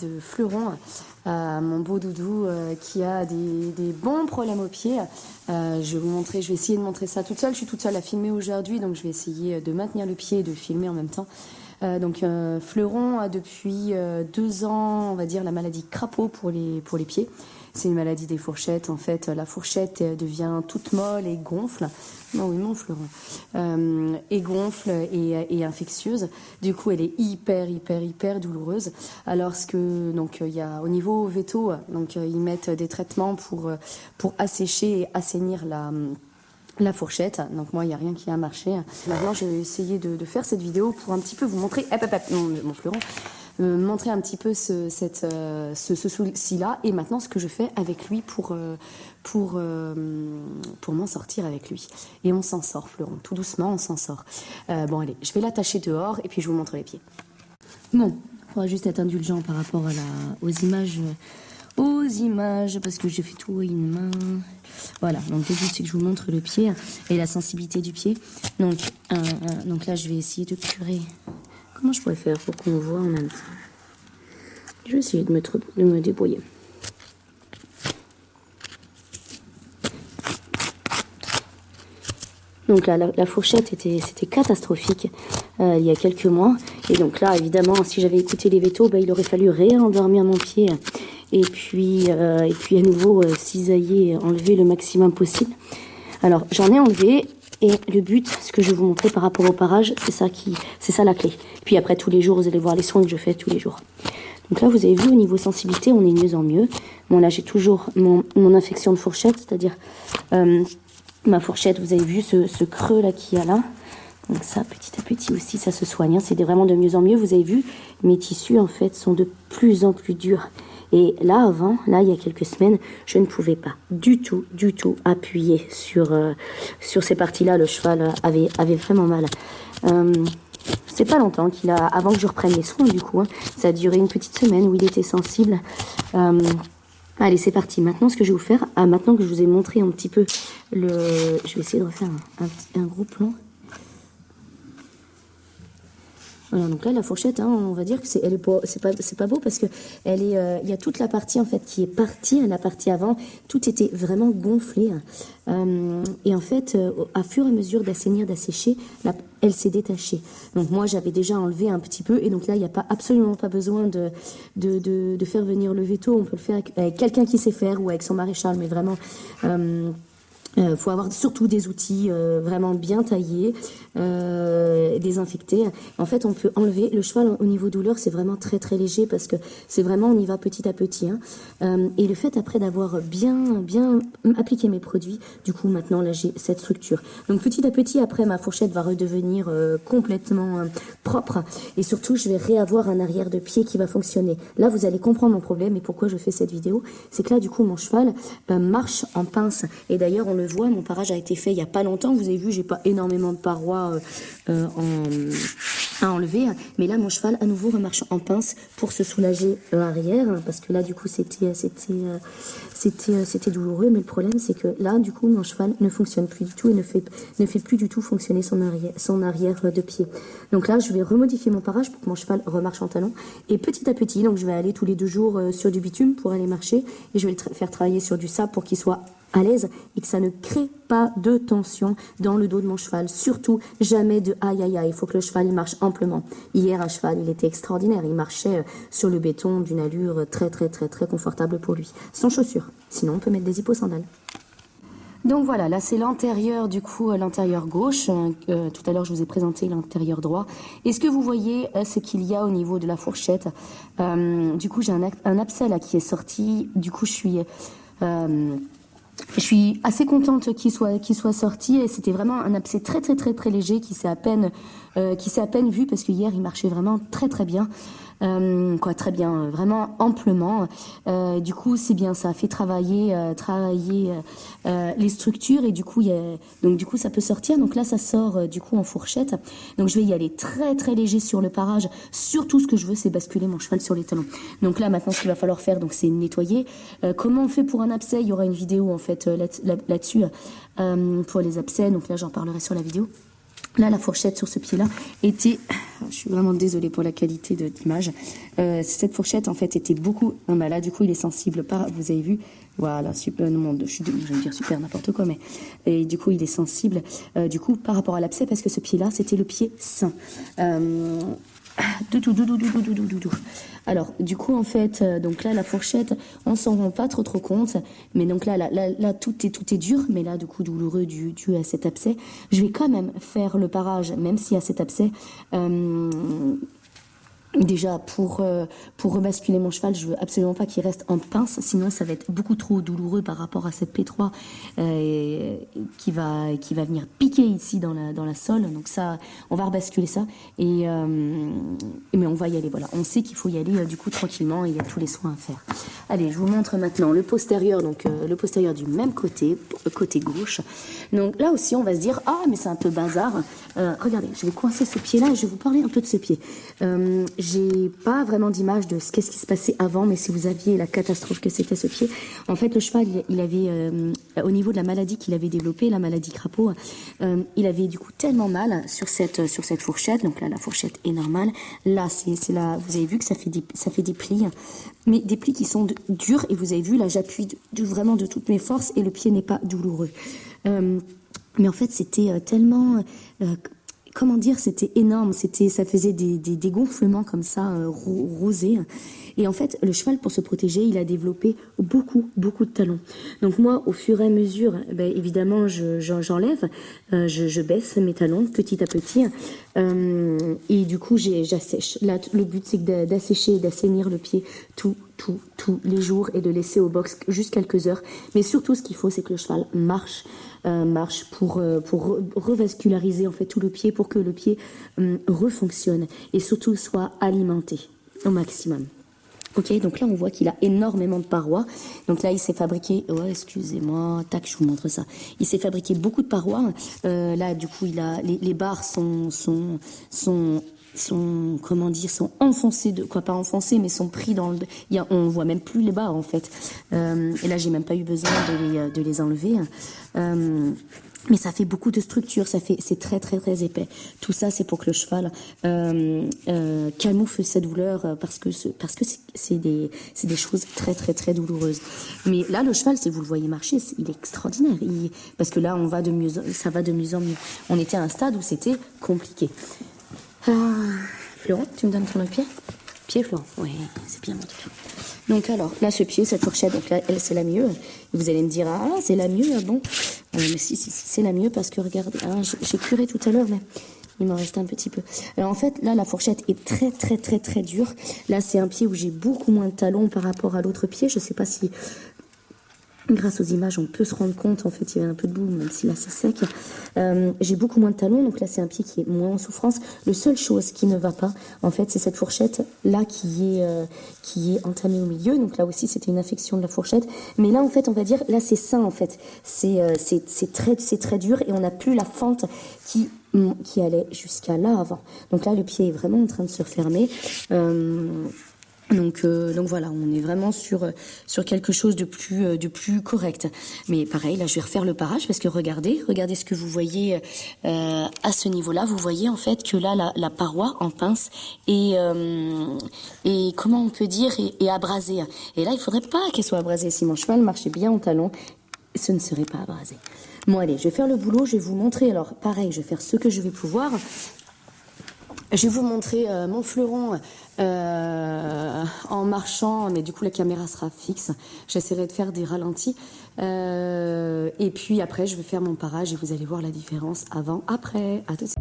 de Fleuron, mon beau doudou qui a des bons problèmes aux pieds. Je vais essayer de montrer ça toute seule. Je suis toute seule à filmer aujourd'hui, donc je vais essayer de maintenir le pied et de filmer en même temps. Fleuron a depuis 2 ans, on va dire, la maladie crapaud pour les pieds. C'est une maladie des fourchettes. En fait, la fourchette devient toute molle et gonfle. Non, oui, mon Fleuron. Et gonfle et infectieuse. Du coup, elle est hyper douloureuse. Alors il y a au niveau véto, ils mettent des traitements pour assécher et assainir la fourchette. Donc moi, il n'y a rien qui a marché. Maintenant, je vais essayer de faire cette vidéo pour un petit peu vous montrer, mon Fleuron, montrer un petit peu ce souci-là et maintenant ce que je fais avec lui pour m'en sortir avec lui. Et on s'en sort, Fleuron, tout doucement, on s'en sort. Allez, je vais l'attacher dehors et puis je vous montre les pieds. Bon, il faudra juste être indulgent par rapport aux images, parce que j'ai fait tout à une main. Voilà, donc le but c'est que je vous montre le pied et la sensibilité du pied. Donc là, je vais essayer de curer. Comment je pourrais faire pour qu'on voit en même temps? Je vais essayer de me débrouiller. Donc là, la fourchette, c'était catastrophique il y a quelques mois. Et donc là, évidemment, si j'avais écouté les vétos, il aurait fallu réendormir mon pied. Et puis à nouveau cisailler, enlever le maximum possible. Alors, j'en ai enlevé. Et le but, ce que je vais vous montrer par rapport au parage, c'est ça la clé. Puis après, tous les jours, vous allez voir les soins que je fais tous les jours. Donc là, vous avez vu, au niveau sensibilité, on est de mieux en mieux. Bon, là, j'ai toujours mon infection de fourchette, c'est-à-dire ma fourchette, vous avez vu ce creux-là qu'il y a là. Donc ça, petit à petit aussi, ça se soigne. C'est vraiment de mieux en mieux. Vous avez vu, mes tissus, en fait, sont de plus en plus durs. Et là, il y a quelques semaines, je ne pouvais pas du tout appuyer sur ces parties-là. Le cheval avait vraiment mal. C'est pas longtemps avant que je reprenne les soins, du coup. Ça a duré une petite semaine où il était sensible. Allez, c'est parti. Maintenant, ce que je vais vous faire, maintenant que je vous ai montré un petit peu je vais essayer de refaire un gros plan. Voilà, donc là, la fourchette, on va dire que c'est pas beau parce que il y a toute la partie en fait qui est partie, la partie avant, tout était vraiment gonflé. Et en fait, à fur et à mesure d'assécher, elle s'est détachée. Donc moi, j'avais déjà enlevé un petit peu et donc là, il n'y a absolument pas besoin de faire venir le véto. On peut le faire avec quelqu'un qui sait faire ou avec son maréchal, mais vraiment. Faut avoir surtout des outils vraiment bien taillés, désinfectés. En fait, on peut enlever le cheval au niveau douleur, c'est vraiment très léger parce que c'est vraiment on y va petit à petit. Et le fait après d'avoir bien appliqué mes produits, du coup maintenant là j'ai cette structure. Donc petit à petit après ma fourchette va redevenir complètement propre et surtout je vais réavoir un arrière de pied qui va fonctionner. Là vous allez comprendre mon problème et pourquoi je fais cette vidéo, c'est que là du coup mon cheval marche en pince et d'ailleurs on le voit, mon parage a été fait il n'y a pas longtemps. Vous avez vu, j'ai pas énormément de parois à enlever. Mais là, mon cheval, à nouveau, remarche en pince pour se soulager l'arrière. Parce que là, du coup, c'était douloureux. Mais le problème, c'est que là, du coup, mon cheval ne fonctionne plus du tout et ne fait plus du tout fonctionner son arrière de pied. Donc là, je vais remodifier mon parage pour que mon cheval remarche en talon. Et petit à petit, donc je vais aller tous les 2 jours sur du bitume pour aller marcher. Et je vais le faire travailler sur du sable pour qu'il soit à l'aise et que ça ne crée pas de tension dans le dos de mon cheval. Surtout, jamais de aïe aïe aïe. Il faut que le cheval il marche amplement. Hier, un cheval, il était extraordinaire. Il marchait sur le béton d'une allure très confortable pour lui. Sans chaussures. Sinon, on peut mettre des hipposandales. Donc voilà, là c'est l'intérieur, du coup, l'intérieur gauche. Tout à l'heure, je vous ai présenté l'intérieur droit. Et ce que vous voyez, c'est qu'il y a au niveau de la fourchette. Du coup, j'ai un abcès là qui est sorti. Du coup, je suis assez contente qu'il soit sorti et c'était vraiment un abcès très léger qui s'est à peine vu parce que hier il marchait vraiment très bien. Très bien, vraiment amplement. Du coup, c'est bien, ça a fait travailler les structures et du coup, ça peut sortir. Donc là, ça sort du coup en fourchette. Donc je vais y aller très léger sur le parage. Surtout, ce que je veux, c'est basculer mon cheval sur les talons. Donc là, maintenant, ce qu'il va falloir faire, donc c'est nettoyer. Comment on fait pour un abcès? Il y aura une vidéo en fait là-dessus pour les abcès. Donc là, j'en parlerai sur la vidéo. Là, la fourchette sur ce pied-là était... Je suis vraiment désolée pour la qualité d'image. Cette fourchette, en fait, était beaucoup... Non, bah là, du coup, il est sensible. Vous avez vu? Voilà, super... Non, je vais dire super n'importe quoi, mais... Et du coup, il est sensible. Du coup, par rapport à l'abcès, parce que ce pied-là, c'était le pied sain. Alors, du coup, en fait, donc là, la fourchette, on s'en rend pas trop compte, mais donc là, tout est dur, mais là, du coup, douloureux dû à cet abcès. Je vais quand même faire le parage, même s'il y a cet abcès. Déjà, pour rebasculer mon cheval, je veux absolument pas qu'il reste en pince, sinon ça va être beaucoup trop douloureux par rapport à cette P3 qui va venir piquer ici dans la sole. Donc ça, on va rebasculer ça mais on va y aller. Voilà, on sait qu'il faut y aller du coup tranquillement. Il y a tous les soins à faire. Allez, je vous montre maintenant le postérieur. Donc le postérieur du même côté gauche. Donc là aussi, on va se dire mais c'est un peu bazar. Regardez, je vais coincer ce pied-là et je vais vous parler un peu de ce pied. J'ai pas vraiment d'image de qu'est-ce qui se passait avant, mais si vous aviez la catastrophe que c'était ce pied, en fait le cheval il avait au niveau de la maladie qu'il avait développée, la maladie crapaud, il avait du coup tellement mal sur cette fourchette. Donc là la fourchette est normale, là c'est là, vous avez vu que ça fait des plis, mais des plis qui sont durs, et vous avez vu là j'appuie vraiment de toutes mes forces et le pied n'est pas douloureux, mais en fait c'était tellement comment dire, c'était énorme, ça faisait des gonflements comme ça, rosés. Et en fait, le cheval, pour se protéger, il a développé beaucoup de talons. Donc moi, au fur et à mesure, évidemment, j'enlève, je baisse mes talons petit à petit, et du coup, j'assèche. Là, le but, c'est d'assécher et d'assainir le pied tous les jours, et de laisser au box juste quelques heures. Mais surtout, ce qu'il faut, c'est que le cheval marche pour revasculariser en fait tout le pied, pour que le pied refonctionne et surtout soit alimenté au maximum. Ok, donc là on voit qu'il a énormément de parois. Donc là il s'est fabriqué, excusez-moi, tac, je vous montre ça. Il s'est fabriqué beaucoup de parois. Là du coup il a les barres sont comment dire, sont enfoncés, pas enfoncés, mais sont pris on voit même plus les barres en fait. Et là j'ai même pas eu besoin de les enlever. Mais ça fait beaucoup de structure, c'est très très très épais. Tout ça, c'est pour que le cheval camoufle sa douleur, parce que c'est des choses très très très douloureuses. Mais là, le cheval, si vous le voyez marcher, il est extraordinaire. Parce que là, ça va de mieux en mieux. On était à un stade où c'était compliqué. Florent, tu me donnes ton pied? Pied, Florent? Oui, c'est bien mon truc. Donc alors, là, ce pied, cette fourchette, donc là, elle, c'est la mieux. Vous allez me dire, c'est la mieux, bon. Mais si, c'est la mieux, parce que regardez, j'ai curé tout à l'heure, mais il m'en reste un petit peu. Alors en fait, là, la fourchette est très, très, très, très dure. Là, c'est un pied où j'ai beaucoup moins de talons par rapport à l'autre pied. Je sais pas si... Grâce aux images, on peut se rendre compte, en fait, il y avait un peu de boue, même si là, c'est sec. J'ai beaucoup moins de talons, donc là, c'est un pied qui est moins en souffrance. La seule chose qui ne va pas, en fait, c'est cette fourchette-là qui est entamée au milieu. Donc là aussi, c'était une infection de la fourchette. Mais là, en fait, on va dire, là, c'est sain, en fait. C'est très dur, et on n'a plus la fente qui allait jusqu'à là avant. Donc là, le pied est vraiment en train de se refermer. Donc voilà, on est vraiment sur quelque chose de plus correct. Mais pareil, là je vais refaire le parage, parce que regardez ce que vous voyez à ce niveau-là. Vous voyez en fait que là la paroi en pince est comment on peut dire, est abrasée. Et là il faudrait pas qu'elle soit abrasée. Si mon cheval marchait bien en talon, ce ne serait pas abrasé. Bon allez, je vais faire le boulot, je vais vous montrer. Alors pareil, je vais faire ce que je vais pouvoir. Je vais vous montrer mon fleuron en marchant, mais du coup la caméra sera fixe. J'essaierai de faire des ralentis. Et puis après, je vais faire mon parage et vous allez voir la différence avant, après. À tout de suite.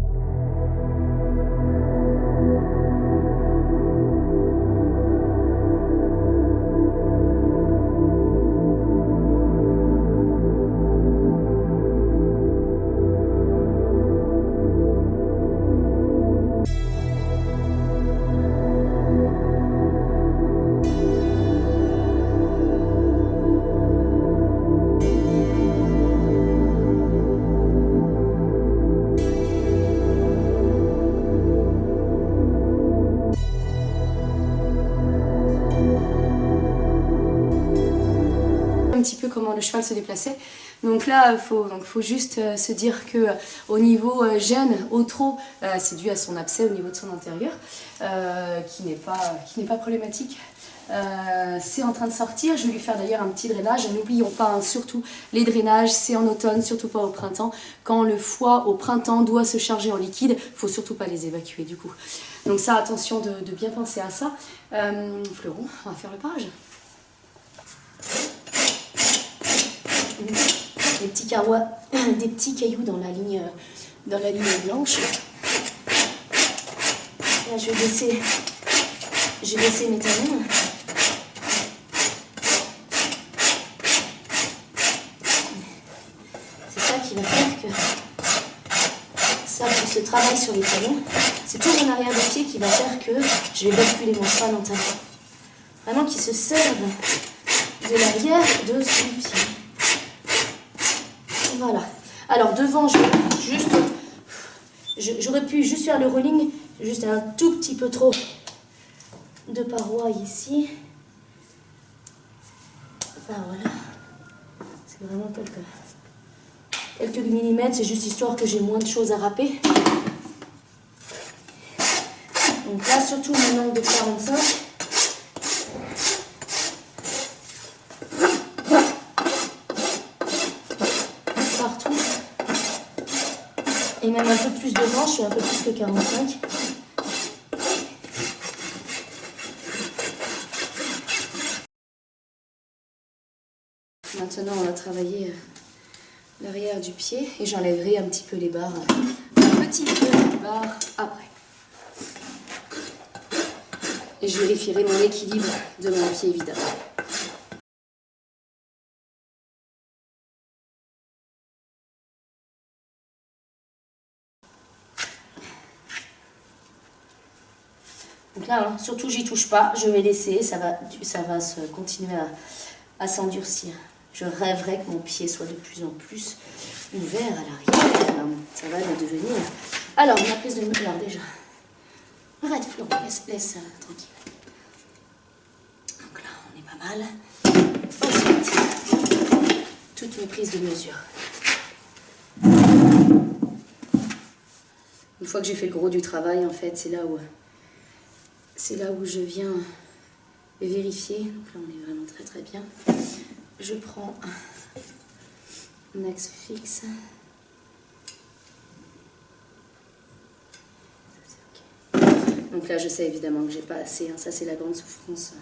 un petit peu comment le cheval se déplaçait. Donc là, faut juste se dire que au niveau gêne, au trot, c'est dû à son abcès au niveau de son antérieur, qui n'est pas problématique. C'est en train de sortir, je vais lui faire d'ailleurs un petit drainage. N'oublions pas, hein, surtout les drainages, c'est en automne, surtout pas au printemps. Quand le foie au printemps doit se charger en liquide, il faut surtout pas les évacuer du coup. Donc ça, attention de bien penser à ça. Fleuron, on va faire le parage. Des petits cailloux dans la ligne blanche. Là, je vais baisser mes talons. C'est ça qui va faire que ça, plus le travail sur les talons, c'est tout mon arrière de pied qui va faire que je vais basculer mon cheval en talon. Vraiment qu'il se serve de l'arrière de son pied. Voilà. Alors devant, j'aurais pu juste faire le rolling, juste un tout petit peu trop de parois ici. Enfin voilà. C'est vraiment quelques millimètres, c'est juste histoire que j'ai moins de choses à râper. Donc là, surtout mon angle de 45. Et même un peu plus devant, je suis un peu plus que 45. Maintenant, on va travailler l'arrière du pied et j'enlèverai un petit peu les barres, un petit peu les barres après. Et je vérifierai mon équilibre de mon pied, évidemment. Donc là, hein, surtout, j'y touche pas. Je vais laisser. Ça va continuer à s'endurcir. Je rêverais que mon pied soit de plus en plus ouvert à l'arrière. Ça va le devenir. Alors, ma prise de mesure déjà. Arrête, Florent, laisse tranquille. Donc là, on est pas mal. Ensuite, toutes mes prises de mesure. Une fois que j'ai fait le gros du travail, en fait, c'est là où je viens vérifier. Donc là, on est vraiment très très bien. Je prends un axe fixe. Donc là, je sais évidemment que j'ai pas assez. Hein. Ça, c'est la grande souffrance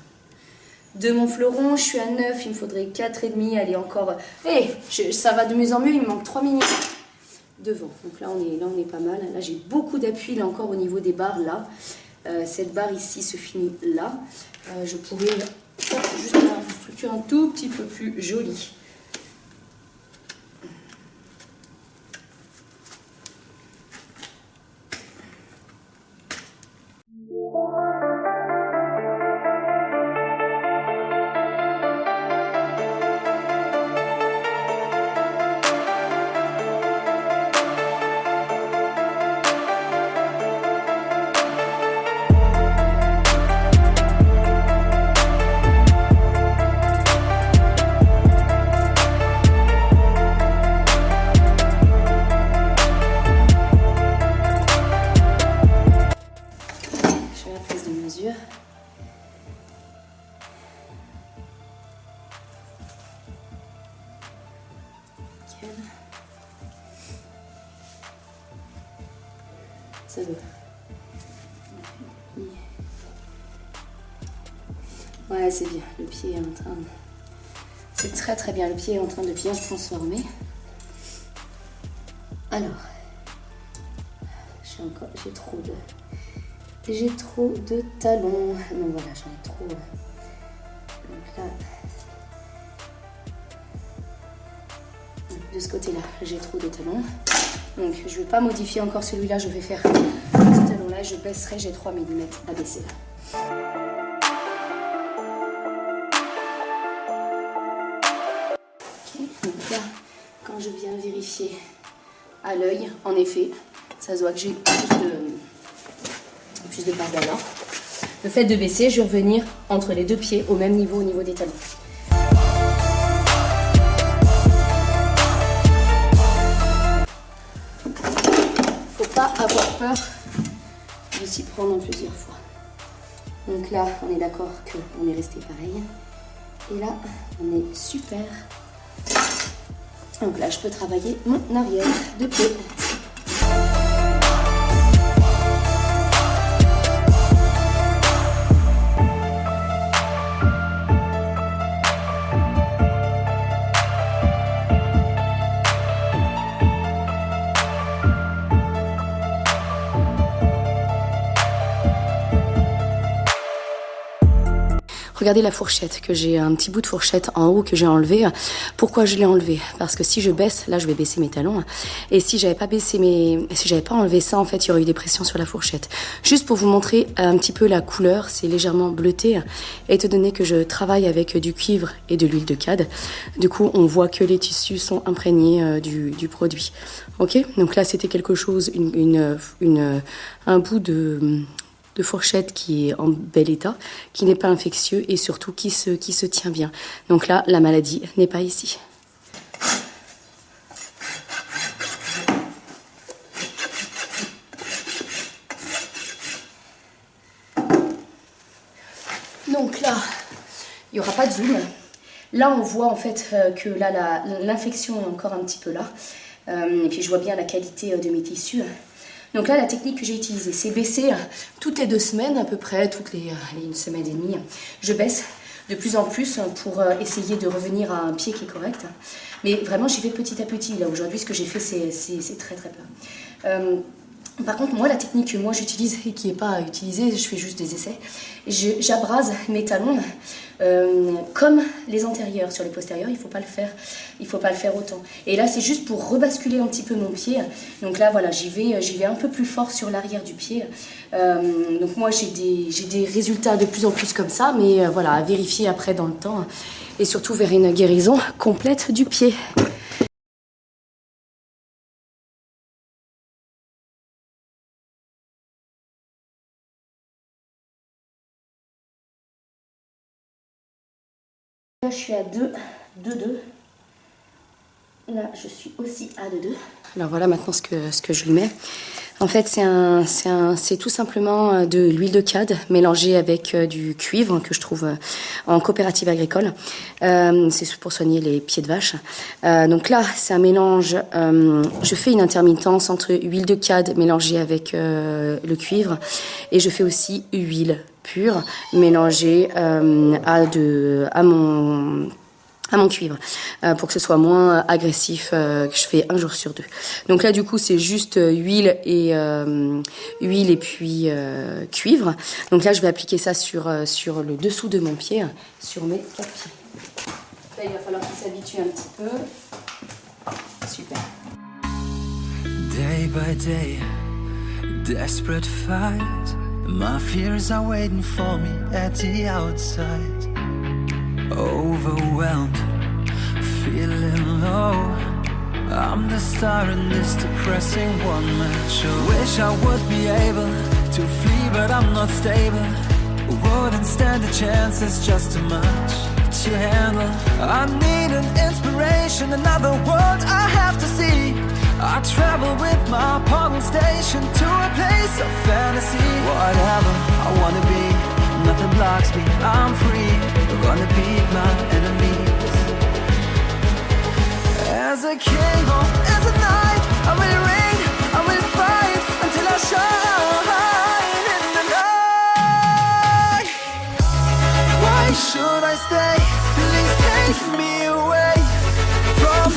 de mon fleuron. Je suis à 9, il me faudrait 4,5. Allez, encore. Ça va de mieux en mieux. Il me manque 3 minutes devant. Donc là, on est pas mal. Là, j'ai beaucoup d'appui là encore au niveau des barres. Là, cette barre ici se finit là. Je pourrais faire juste une structure un tout petit peu plus jolie. Ça veut. Ouais, c'est bien. Le pied est en train de... C'est très très bien. Le pied est en train de bien se transformer. Alors, j'ai trop de talons. Non, voilà, j'en ai trop. Donc là, de ce côté-là, j'ai trop de talons. Donc, je ne vais pas modifier encore celui-là. Je vais faire ce talon-là. Je baisserai. J'ai 3 mm à baisser là. Donc là, quand je viens vérifier à l'œil, en effet, ça se voit que j'ai plus de part d'avant. Le fait de baisser, je vais revenir entre les deux pieds au même niveau, au niveau des talons. pas avoir peur de s'y prendre en plusieurs fois. Donc là, on est d'accord qu'on est resté pareil. Et là, on est super. Donc là, je peux travailler mon arrière de pied. Regardez la fourchette, que j'ai un petit bout de fourchette en haut que j'ai enlevé. Pourquoi je l'ai enlevé? Parce que si je baisse, là je vais baisser mes talons. Et si j'avais pas enlevé ça, en fait, il y aurait eu des pressions sur la fourchette. Juste pour vous montrer un petit peu la couleur, c'est légèrement bleuté. Étant donné que je travaille avec du cuivre et de l'huile de cad, du coup on voit que les tissus sont imprégnés du produit. Ok? Donc là c'était quelque chose, un bout de fourchette qui est en bel état, qui n'est pas infectieux et surtout qui se tient bien. Donc là, la maladie n'est pas ici. Donc là, il n'y aura pas de zoom. Là, on voit en fait que là, l'infection est encore un petit peu là. Et puis je vois bien la qualité de mes tissus. Donc là, la technique que j'ai utilisée, c'est baisser toutes les 2 semaines, à peu près, toutes les 1 semaine et demie. Je baisse de plus en plus pour essayer de revenir à un pied qui est correct. Mais vraiment, j'y vais petit à petit. Là, aujourd'hui, ce que j'ai fait, c'est très très peu. Par contre, moi, la technique que moi j'utilise et qui n'est pas utilisée, je fais juste des essais, j'abrase mes talons comme les antérieurs. Sur les postérieurs, il ne faut pas le faire autant. Et là, c'est juste pour rebasculer un petit peu mon pied. Donc là, voilà, j'y vais un peu plus fort sur l'arrière du pied. Donc moi, j'ai des résultats de plus en plus comme ça, mais voilà, à vérifier après dans le temps. Et surtout vers une guérison complète du pied. Là, je suis à 2, 2. Là, je suis aussi à 2. Alors voilà maintenant ce que je lui mets. En fait, c'est tout simplement de l'huile de cad mélangée avec du cuivre que je trouve en coopérative agricole. C'est pour soigner les pieds de vache. Donc là, c'est un mélange. Je fais une intermittence entre huile de cad mélangée avec le cuivre et je fais aussi huile pure mélangée à mon cuivre pour que ce soit moins agressif, que je fais 1 jour sur 2. Donc là du coup c'est juste huile et puis cuivre. Donc là je vais appliquer ça sur le dessous de mon pied, sur mes 4 pieds. Là il va falloir qu'il s'habitue un petit peu. Super. Day by day, desperate fight. My fears are waiting for me at the outside. Overwhelmed, feeling low. I'm the star in this depressing one-man show. Wish I would be able to flee, but I'm not stable. Wouldn't stand a chance, it's just too much to handle. I need an inspiration, another world I have to see. I travel with my pollen station to a place of fantasy. Whatever I wanna be, nothing blocks me, I'm free. We're gonna beat my enemies. As a king or as a knight, I will reign, I will fight until I shine in the night. Why should I stay? Please take me away from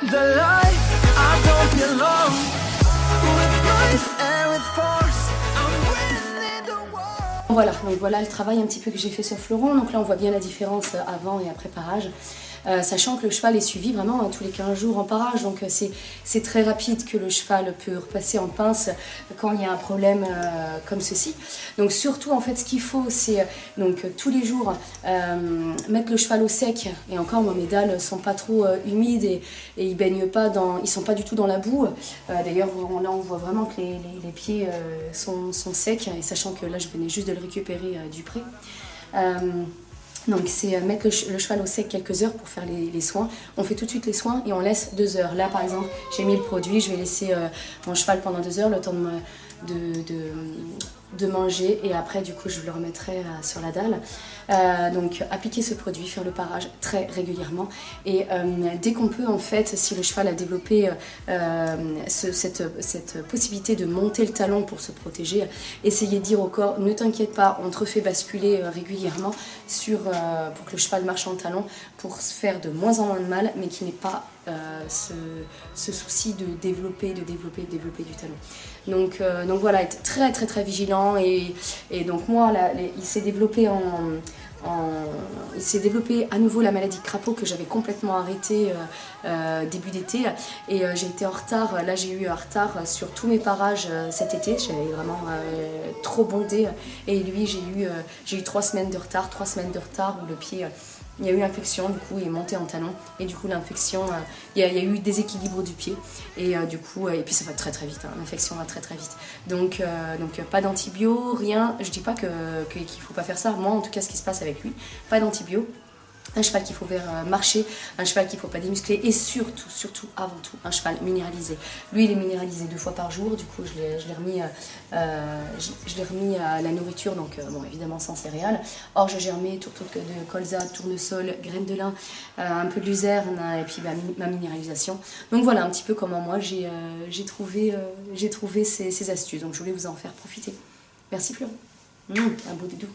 the life I don't belong. With life and with force, I'm winning the war. Voilà, donc voilà le travail un petit peu que j'ai fait sur Florent. Donc là on voit bien la différence avant et après parage. Sachant que le cheval est suivi vraiment tous les 15 jours en parage, donc c'est très rapide que le cheval peut repasser en pince quand il y a un problème comme ceci. Donc surtout en fait ce qu'il faut c'est donc tous les jours mettre le cheval au sec, et encore moi mes dalles sont pas trop humides et ils baignent pas ils sont pas du tout dans la boue. D'ailleurs là on voit vraiment que les pieds sont secs, et sachant que là je venais juste de le récupérer du pré. Donc c'est mettre le cheval au sec quelques heures pour faire les soins. On fait tout de suite les soins et on laisse 2 heures. Là par exemple, j'ai mis le produit, je vais laisser mon cheval pendant 2 heures, le temps de manger, et après du coup je le remettrai sur la dalle. Donc appliquer ce produit, faire le parage très régulièrement, et dès qu'on peut en fait, si le cheval a développé cette possibilité de monter le talon pour se protéger, essayez de dire au corps ne t'inquiète pas, on te refait basculer régulièrement pour que le cheval marche en talon, pour se faire de moins en moins de mal, mais qui n'est pas ce souci de développer du talon. Donc voilà, être très très très vigilant, et donc moi là, il s'est développé à nouveau la maladie de crapaud que j'avais complètement arrêtée début d'été, et j'ai été en retard. Là j'ai eu un retard sur tous mes parages cet été, j'avais vraiment trop bondé, et lui j'ai eu 3 semaines de retard où le pied... il y a eu l'infection, du coup il est monté en talon, et du coup l'infection, il y a eu déséquilibre du pied, et du coup, et puis ça va très très vite, hein, l'infection va très très vite. Donc pas d'antibio, rien, je dis pas qu'il faut pas faire ça, moi en tout cas ce qui se passe avec lui, pas d'antibio. Un cheval qu'il faut faire marcher, un cheval qu'il ne faut pas démuscler, et surtout, avant tout, un cheval minéralisé. Lui, il est minéralisé 2 fois par jour, du coup, je l'ai remis à la nourriture, donc bon, évidemment sans céréales, orge germée, tourteau de colza, tournesol, graines de lin, un peu de luzerne, et puis ma minéralisation. Donc voilà un petit peu comment moi j'ai trouvé ces astuces, donc je voulais vous en faire profiter. Merci Florent. Un beau doudou.